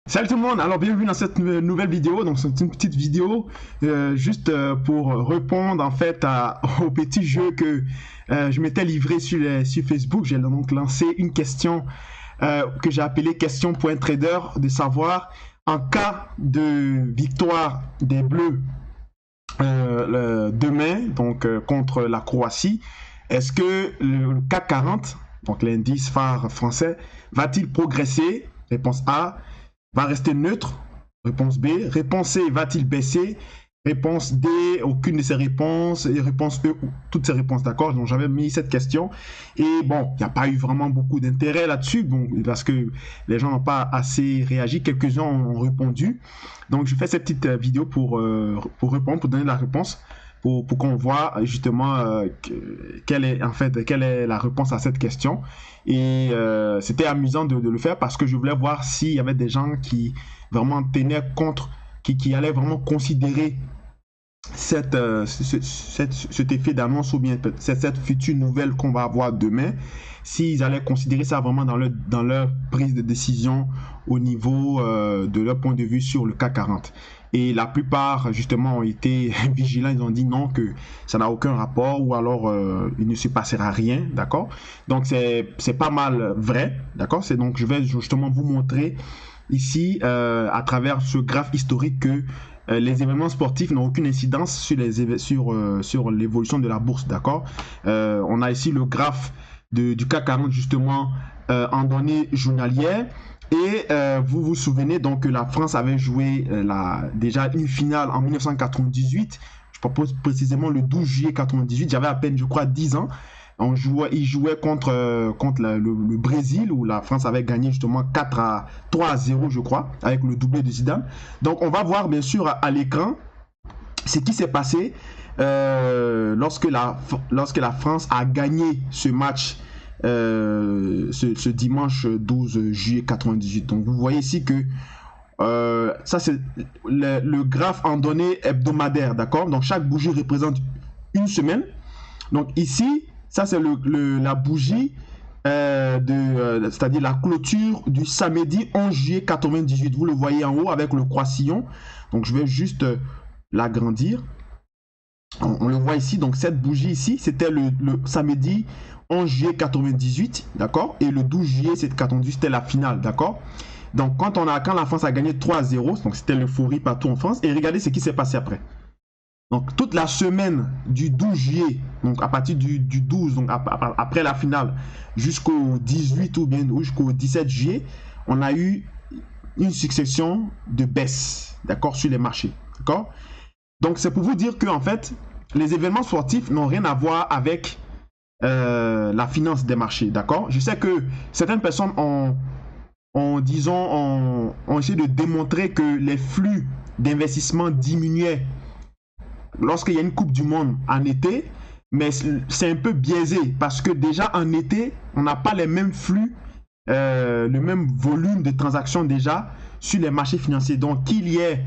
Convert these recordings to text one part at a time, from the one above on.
Salut tout le monde, alors bienvenue dans cette nouvelle vidéo. Donc c'est une petite vidéo juste pour répondre en fait au petit jeu que je m'étais livré sur Facebook. J'ai donc lancé une question que j'ai appelée question point trader, de savoir en cas de victoire des Bleus demain donc contre la Croatie, est-ce que le CAC 40, donc l'indice phare français, va-t-il progresser? Réponse A. Va rester neutre? Réponse B. Réponse C, va-t-il baisser? Réponse D, aucune de ces réponses. Et réponse E, toutes ces réponses, d'accord? Donc j'avais mis cette question. Et bon, il n'y a pas eu vraiment beaucoup d'intérêt là-dessus, bon, parce que les gens n'ont pas assez réagi. Quelques-uns ont répondu. Donc je fais cette petite vidéo pour répondre, pour donner la réponse. Pour qu'on voit justement quelle est la réponse à cette question. Et c'était amusant de le faire parce que je voulais voir s'il y avait des gens qui vraiment tenaient contre, qui allaient vraiment considérer cet effet d'annonce ou bien cette future nouvelle qu'on va avoir demain, s'ils allaient considérer ça vraiment dans leur prise de décision au niveau de leur point de vue sur le CAC 40. Et la plupart, justement, ont été vigilants. Ils ont dit non, que ça n'a aucun rapport ou alors il ne se passera rien, d'accord? Donc, c'est pas mal vrai, d'accord? Donc, je vais justement vous montrer ici, à travers ce graphe historique, que les événements sportifs n'ont aucune incidence sur l'évolution de la bourse, d'accord? On a ici le graphe du CAC 40, justement, en données journalières. Et vous vous souvenez donc que la France avait joué déjà une finale en 1998. Je propose précisément le 12 juillet 98. J'avais à peine, je crois, 10 ans. Il jouait contre le Brésil, où la France avait gagné justement 3-0, je crois, avec le doublé de Zidane. Donc on va voir bien sûr à l'écran ce qui s'est passé lorsque la France a gagné ce match ce dimanche 12 juillet 98. Donc vous voyez ici que ça c'est le graphe en données hebdomadaires, d'accord? Donc chaque bougie représente une semaine. Donc ici, ça c'est la bougie c'est-à-dire la clôture du samedi 11 juillet 98. Vous le voyez en haut avec le croissillon. Donc je vais juste l'agrandir. On le voit ici, donc cette bougie ici, c'était le samedi 11 juillet 98, d'accord? Et le 12 juillet 98, c'était la finale, d'accord? Donc quand la France a gagné 3-0, donc c'était l'euphorie partout en France. Et regardez ce qui s'est passé après. Donc toute la semaine du 12 juillet, donc à partir du 12, donc après la finale, jusqu'au 18 ou bien jusqu'au 17 juillet, on a eu une succession de baisses, d'accord, sur les marchés, d'accord? Donc c'est pour vous dire que en fait, les événements sportifs n'ont rien à voir avec la finance des marchés, d'accord? Je sais que certaines personnes ont essayé de démontrer que les flux d'investissement diminuaient lorsqu'il y a une Coupe du Monde en été, mais c'est un peu biaisé parce que déjà en été, on n'a pas les mêmes flux, le même volume de transactions déjà sur les marchés financiers. Donc qu'il y ait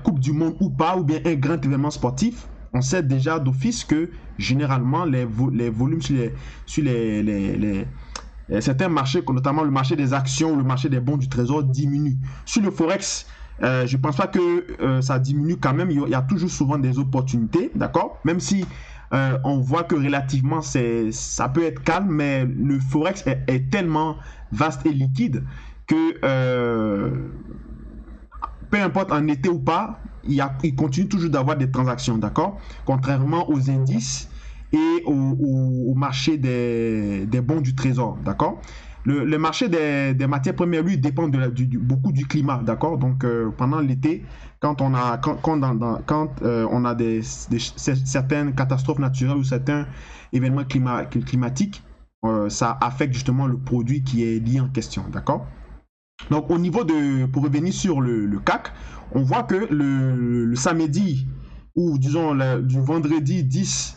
Coupe du Monde ou pas, ou bien un grand événement sportif, on sait déjà d'office que généralement les volumes sur certains marchés, notamment le marché des actions ou le marché des bons du trésor, diminuent. Sur le Forex, je ne pense pas que ça diminue quand même. Il y a toujours souvent des opportunités, d'accord? Même si on voit que relativement ça peut être calme, mais le Forex est tellement vaste et liquide que peu importe en été ou pas, il continue toujours d'avoir des transactions, d'accord? Contrairement aux indices et au marché des bons du trésor, d'accord? Le marché des matières premières, lui, dépend beaucoup du climat, d'accord? Donc, pendant l'été, quand on a certaines catastrophes naturelles ou certains événements climatiques, ça affecte justement le produit qui est lié en question, d'accord? Donc, pour revenir sur le CAC, on voit que le samedi, ou disons du vendredi 10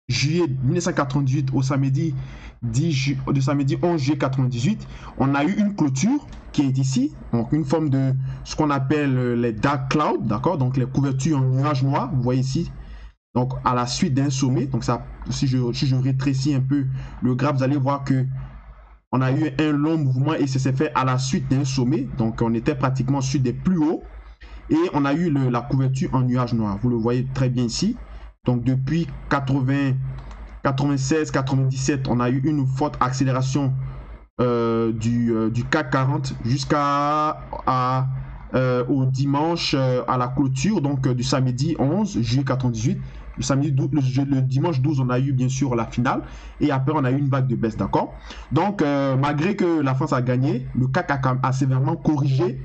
juillet 1998 au samedi 11 juillet 98, on a eu une clôture qui est ici, donc une forme de ce qu'on appelle les dark clouds, d'accord, donc les couvertures en nuages noirs, vous voyez ici, donc à la suite d'un sommet. Donc ça, si je rétrécis un peu le graphe, vous allez voir que On a eu un long mouvement et ça s'est fait à la suite d'un sommet. Donc, on était pratiquement sur des plus hauts. Et on a eu la couverture en nuage noir. Vous le voyez très bien ici. Donc, depuis 96, 97, on a eu une forte accélération du CAC 40 jusqu'à au dimanche à la clôture, donc du samedi 11 juillet 98. Le dimanche 12, on a eu bien sûr la finale et après on a eu une vague de baisse, d'accord. Donc malgré que la France a gagné, le CAC a sévèrement corrigé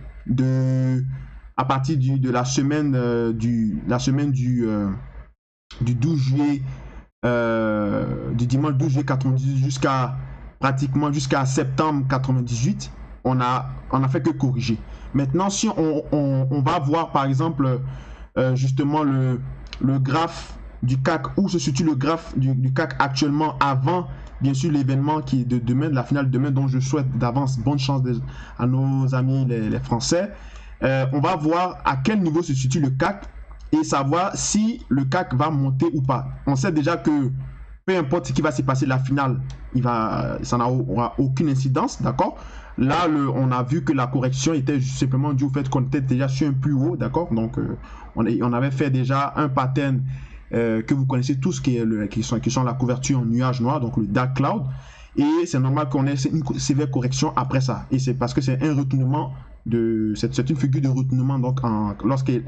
à partir de la semaine du 12 juillet, du dimanche 12 juillet 98 pratiquement jusqu'à septembre 98, on a fait que corriger. Maintenant, si on va voir par exemple justement le graphe du CAC, où se situe le graphe du CAC actuellement avant, bien sûr, l'événement qui est de demain, de la finale de demain, dont je souhaite d'avance bonne chance à nos amis les Français. On va voir à quel niveau se situe le CAC et savoir si le CAC va monter ou pas. On sait déjà que peu importe ce qui va se passer la finale, ça n'aura aucune incidence, d'accord. Là, on a vu que la correction était simplement due au fait qu'on était déjà sur un plus haut, d'accord. Donc, on avait fait déjà un pattern que vous connaissez tous, qui sont la couverture en nuage noir, donc le dark cloud. Et c'est normal qu'on ait une sévère correction après ça. Et c'est parce que c'est un retournement c'est une figure de retournement donc lorsqu'elle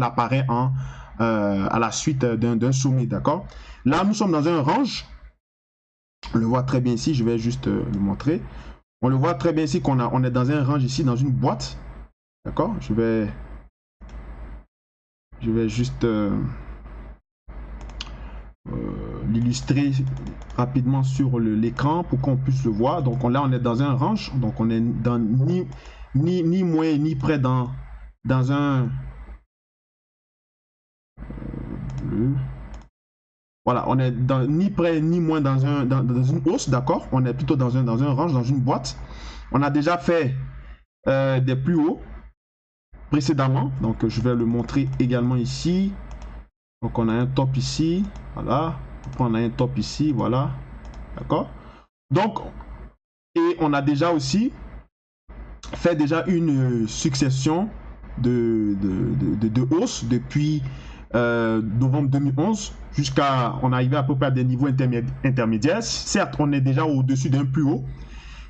apparaît à la suite d'un sommet, d'accord. Là, nous sommes dans un range. On le voit très bien ici. Je vais juste le montrer. On le voit très bien ici on est dans un range ici, dans une boîte. D'accord. Je vais juste l'illustrer rapidement sur l'écran pour qu'on puisse le voir. Donc là, on est dans un range. Donc on est dans ni moins ni près dans un voilà, on est ni près ni moins dans une hausse, d'accord. On est plutôt dans un range, dans une boîte. On a déjà fait des plus hauts précédemment, donc je vais le montrer également ici. Donc on a un top ici, voilà. Après on a un top ici, voilà, d'accord. Donc, et on a déjà aussi fait une succession de hausses depuis novembre 2011 on est arrivé à peu près à des niveaux intermédiaires. Certes, on est déjà au-dessus d'un plus haut.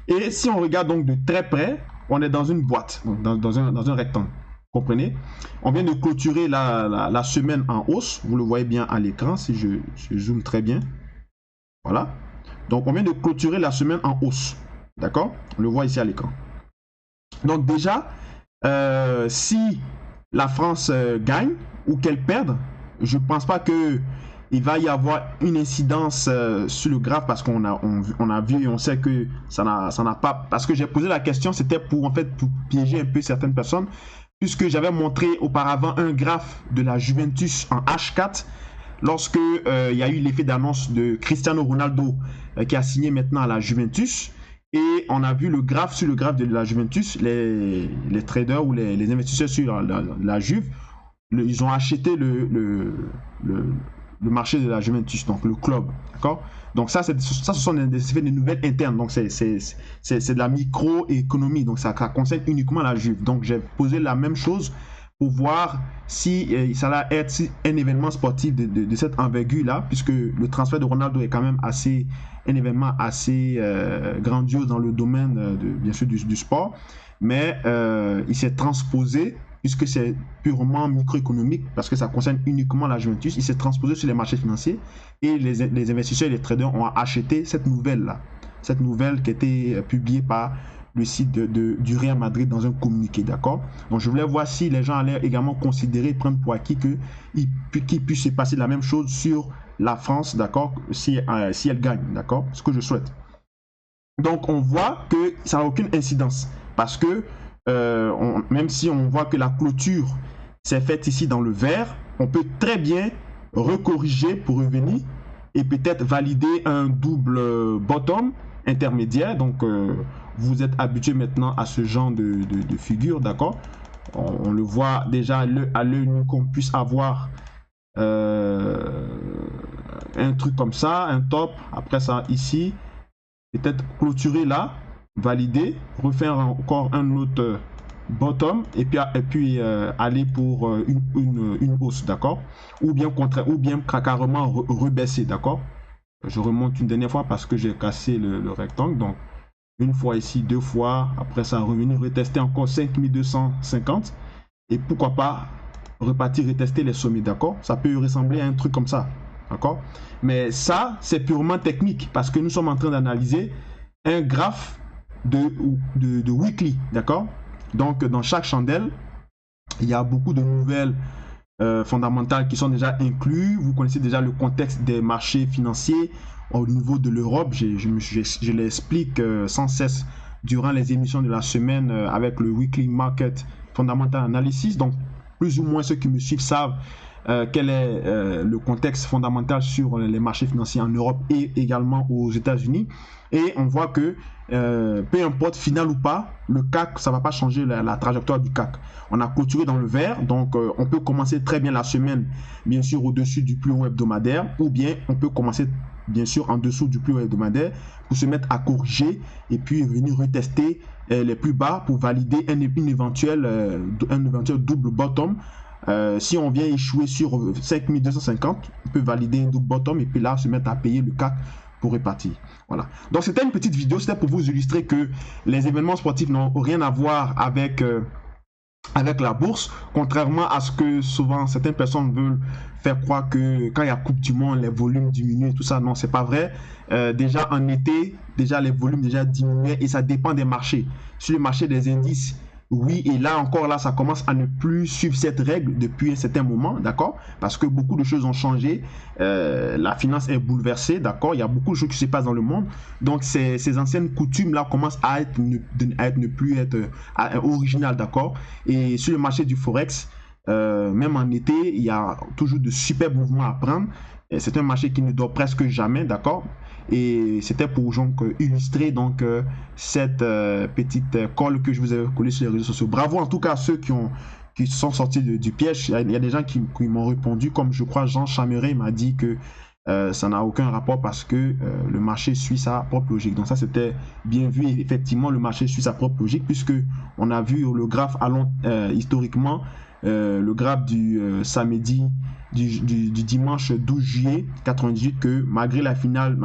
Et si on regarde donc de très près, on est dans une boîte, donc dans un rectangle. Comprenez? On vient de clôturer la semaine en hausse. Vous le voyez bien à l'écran si je zoome très bien. Voilà. Donc, on vient de clôturer la semaine en hausse. D'accord? On le voit ici à l'écran. Donc déjà, si la France gagne ou qu'elle perde, je ne pense pas qu'il va y avoir une incidence sur le graphe parce qu'on a vu et on sait que ça n'a pas... Parce que j'ai posé la question, c'était pour piéger un peu certaines personnes, puisque j'avais montré auparavant un graphe de la Juventus en H4 lorsque il y a eu l'effet d'annonce de Cristiano Ronaldo qui a signé maintenant à la Juventus. Et on a vu sur le graphe de la Juventus, les traders ou les investisseurs sur la Juve, ils ont acheté le marché de la Juventus, donc le club, d'accord. Donc ce sont des nouvelles internes, donc c'est de la microéconomie, donc ça concerne uniquement la Juve. Donc j'ai posé la même chose pour voir si ça va être un événement sportif de cette envergure-là, puisque le transfert de Ronaldo est quand même un événement assez grandiose dans le domaine bien sûr du sport, mais il s'est transposé, puisque c'est purement microéconomique, parce que ça concerne uniquement la Juventus, il s'est transposé sur les marchés financiers et les investisseurs et les traders ont acheté cette nouvelle-là, cette nouvelle qui a été publiée par le site du Real Madrid dans un communiqué, d'accord. Donc je voulais voir si les gens allaient également considérer, prendre pour acquis qu'il puisse se passer la même chose sur la France, d'accord, si elle gagne, d'accord, ce que je souhaite. Donc on voit que ça n'a aucune incidence, parce que même si on voit que la clôture s'est faite ici dans le vert, on peut très bien recorriger pour revenir et peut-être valider un double bottom intermédiaire. Donc vous êtes habitué maintenant à ce genre de figure, d'accord. On le voit déjà à l'œil nu qu'on puisse avoir un truc comme ça, un top, après ça ici, peut-être clôturer là, valider, refaire encore un autre bottom et puis aller pour une hausse, d'accord? Ou bien carrément rebaisser, d'accord? Je remonte une dernière fois parce que j'ai cassé le rectangle, donc une fois ici, deux fois, après ça revenir, retester encore 5250 et pourquoi pas repartir, retester les sommets, d'accord? Ça peut ressembler à un truc comme ça, d'accord? Mais ça, c'est purement technique parce que nous sommes en train d'analyser un graphe de weekly, d'accord? Donc, dans chaque chandelle, il y a beaucoup de nouvelles fondamentales qui sont déjà incluses. Vous connaissez déjà le contexte des marchés financiers au niveau de l'Europe. Je l'explique sans cesse durant les émissions de la semaine avec le Weekly Market Fundamental Analysis. Donc, plus ou moins ceux qui me suivent savent quel est le contexte fondamental sur les marchés financiers en Europe et également aux États-Unis. Et on voit que peu importe final ou pas, le CAC, ça ne va pas changer la trajectoire du CAC. On a clôturé dans le vert, donc on peut commencer très bien la semaine, bien sûr au-dessus du plus haut hebdomadaire, ou bien on peut commencer bien sûr en dessous du plus haut hebdomadaire pour se mettre à corriger et puis venir retester les plus bas pour valider un éventuel double bottom. Si on vient échouer sur 5250, on peut valider un double bottom et puis là se mettre à payer le CAC pour repartir. Voilà. Donc c'était une petite vidéo, c'était pour vous illustrer que les événements sportifs n'ont rien à voir avec la bourse, contrairement à ce que souvent certaines personnes veulent faire croire que quand il y a Coupe du Monde, les volumes diminuent, tout ça. Non, c'est pas vrai. Déjà en été, déjà les volumes déjà diminuaient et ça dépend des marchés. Sur le marché des indices, oui, et là encore, là, ça commence à ne plus suivre cette règle depuis un certain moment, d'accord? Parce que beaucoup de choses ont changé, la finance est bouleversée, d'accord? Il y a beaucoup de choses qui se passent dans le monde, donc ces anciennes coutumes-là commencent à ne plus être originales, d'accord? Et sur le marché du Forex, même en été, il y a toujours de super mouvements à prendre. C'est un marché qui ne dort presque jamais, d'accord? Et c'était pour donc illustrer donc cette petite colle que je vous ai collée sur les réseaux sociaux. Bravo en tout cas à ceux qui sont sortis du piège. Il y a des gens qui m'ont répondu, comme je crois Jean Chameret m'a dit que ça n'a aucun rapport parce que le marché suit sa propre logique. Donc ça c'était bien vu et effectivement le marché suit sa propre logique puisque on a vu le graphe historiquement. Le graphe du samedi, du dimanche 12 juillet 98 que malgré la finale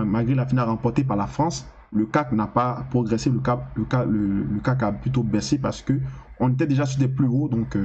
remportée par la France, le CAC n'a pas progressé, le CAC a plutôt baissé parce que on était déjà sur des plus hauts, donc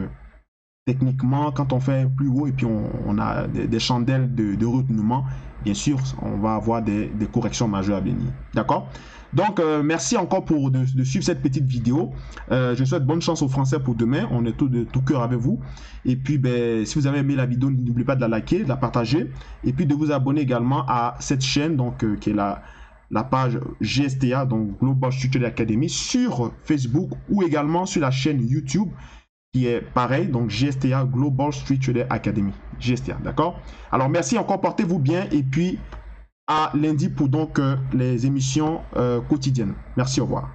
techniquement quand on fait plus haut et puis on a des chandelles de retenellement, bien sûr on va avoir des corrections majeures à venir, d'accord? Donc merci encore de suivre cette petite vidéo. Je souhaite bonne chance aux Français pour demain, on est de tout cœur avec vous et puis si vous avez aimé la vidéo, n'oubliez pas de la liker, de la partager et puis de vous abonner également à cette chaîne donc qui est la page GSTA, donc Global Street Trader Academy, sur Facebook ou également sur la chaîne YouTube qui est pareil, donc GSTA, Global Street Trader Academy, GSTA, d'accord? Alors merci encore, portez-vous bien et puis à lundi pour donc les émissions quotidiennes. Merci, au revoir.